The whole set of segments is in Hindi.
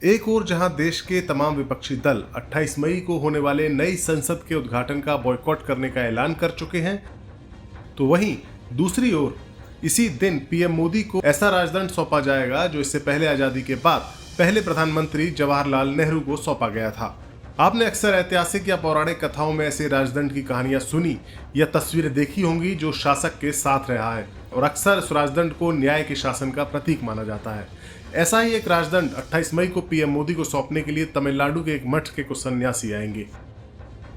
एक ओर जहां देश के तमाम विपक्षी दल 28 मई को होने वाले नई संसद के उद्घाटन का बॉयकॉट करने का ऐलान कर चुके हैं, तो वहीं दूसरी ओर इसी दिन पीएम मोदी को ऐसा राजदंड सौंपा जाएगा जो इससे पहले आजादी के बाद पहले प्रधानमंत्री जवाहरलाल नेहरू को सौंपा गया था। आपने अक्सर ऐतिहासिक या पौराणिक कथाओं में ऐसे राजदंड की कहानियां सुनी या तस्वीरें देखी होंगी जो शासक के साथ रहा है और अक्सर इस राजदंड को न्याय के शासन का प्रतीक माना जाता है। ऐसा ही एक राजदंड 28 मई को पीएम मोदी को सौंपने के लिए तमिलनाडु के एक मठ के कुछ सन्यासी आएंगे।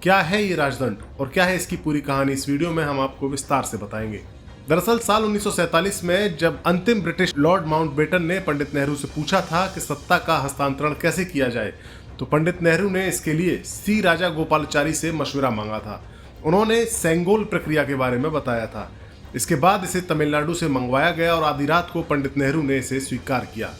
क्या है ये राजदंड और क्या है इसकी पूरी कहानी, इस वीडियो में हम आपको विस्तार से बताएंगे। दरअसल साल 1947 में जब अंतिम ब्रिटिश लॉर्ड माउंटबेटन ने पंडित नेहरू से पूछा था कि सत्ता का हस्तांतरण कैसे किया जाए, तो पंडित नेहरू ने इसके लिए सी राजा गोपालाचारी से मशवरा मांगा था। उन्होंने सेंगोल प्रक्रिया के बारे में बताया था। इसके बाद इसे तमिलनाडु से मंगवाया गया और आधी रात को पंडित नेहरू ने इसे स्वीकार किया।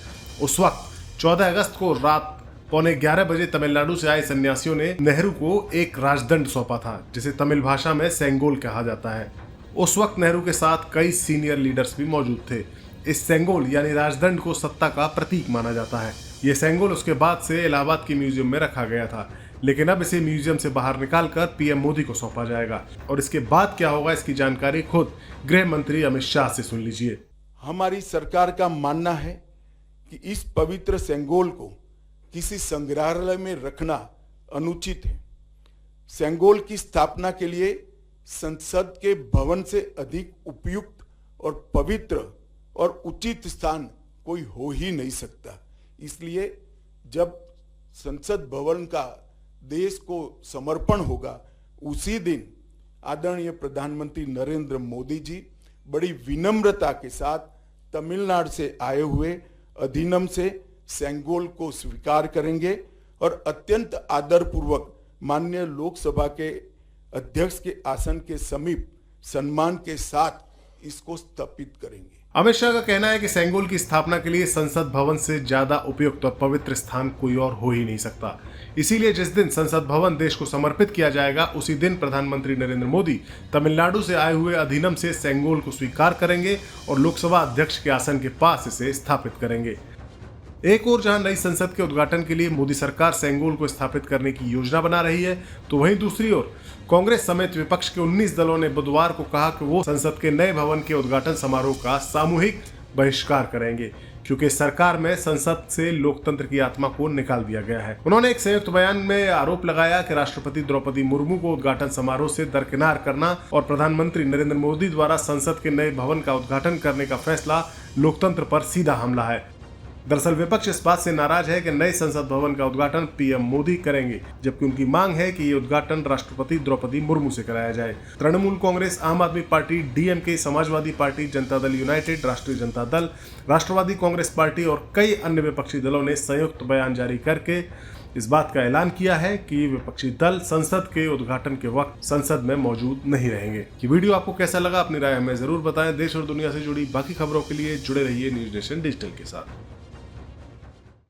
उस वक्त 14 अगस्त को रात 11:15 बजे तमिलनाडु से आए सन्यासियों ने नेहरू को एक राजदंड सौंपा था, जिसे तमिल भाषा में सेंगोल कहा जाता है। उस वक्त नेहरू के साथ कई सीनियर लीडर्स भी मौजूद थे। इस सेंगोल यानी राजदंड को सत्ता का प्रतीक माना जाता है। ये सेंगोल उसके बाद से इलाहाबाद के म्यूजियम में रखा गया था, लेकिन अब इसे म्यूजियम से बाहर निकालकर पीएम मोदी को सौंपा जाएगा। और इसके बाद क्या होगा, इसकी जानकारी खुद गृह मंत्री अमित शाह से सुन लीजिए। हमारी सरकार का मानना है कि इस पवित्र सेंगोल को किसी संग्रहालय में रखना अनुचित है। सेंगोल की स्थापना के लिए संसद के भवन से अधिक उपयुक्त और पवित्र और उचित स्थान कोई हो ही नहीं सकता। इसलिए जब संसद भवन का देश को समर्पण होगा, उसी दिन आदरणीय प्रधानमंत्री नरेंद्र मोदी जी बड़ी विनम्रता के साथ तमिलनाडु से आए हुए अधिनियम से सेंगोल को स्वीकार करेंगे और अत्यंत आदरपूर्वक माननीय लोकसभा के अध्यक्ष के आसन के समीप सम्मान के साथ इसको स्थापित करेंगे। अमित शाह का कहना है कि सेंगोल की स्थापना के लिए संसद भवन से ज्यादा उपयुक्त और पवित्र स्थान कोई और हो ही नहीं सकता। इसीलिए जिस दिन संसद भवन देश को समर्पित किया जाएगा, उसी दिन प्रधानमंत्री नरेंद्र मोदी तमिलनाडु से आए हुए अधिनियम से सेंगोल को स्वीकार करेंगे और लोकसभा अध्यक्ष के आसन के पास इसे स्थापित करेंगे। एक और जहां नई संसद के उद्घाटन के लिए मोदी सरकार सेंगोल को स्थापित करने की योजना बना रही है, तो वहीं दूसरी ओर कांग्रेस समेत विपक्ष के 19 दलों ने बुधवार को कहा कि वो संसद के नए भवन के उद्घाटन समारोह का सामूहिक बहिष्कार करेंगे, क्योंकि सरकार में संसद से लोकतंत्र की आत्मा को निकाल दिया गया है। उन्होंने एक संयुक्त बयान में आरोप लगाया कि राष्ट्रपति द्रौपदी मुर्मू को उद्घाटन समारोह से दरकिनार करना और प्रधानमंत्री नरेंद्र मोदी द्वारा संसद के नए भवन का उद्घाटन करने का फैसला लोकतंत्र पर सीधा हमला है। दरअसल विपक्ष इस बात से नाराज है कि नए संसद भवन का उद्घाटन पीएम मोदी करेंगे, जबकि उनकी मांग है कि ये उद्घाटन राष्ट्रपति द्रौपदी मुर्मू से कराया जाए। तृणमूल कांग्रेस, आम आदमी party, DMK, Samajwadi party, Janata Dal United, राष्ट्रीय जनता दल, राष्ट्रवादी कांग्रेस पार्टी और कई अन्य विपक्षी दलों ने संयुक्त बयान जारी करके इस बात का ऐलान किया है कि विपक्षी दल संसद के उद्घाटन के वक्त संसद में मौजूद नहीं रहेंगे। ये वीडियो आपको कैसा लगा, अपनी राय हमें जरूर बताएं। देश और दुनिया से जुड़ी बाकी खबरों के लिए जुड़े रहिए न्यूज़ नेशन डिजिटल के साथ।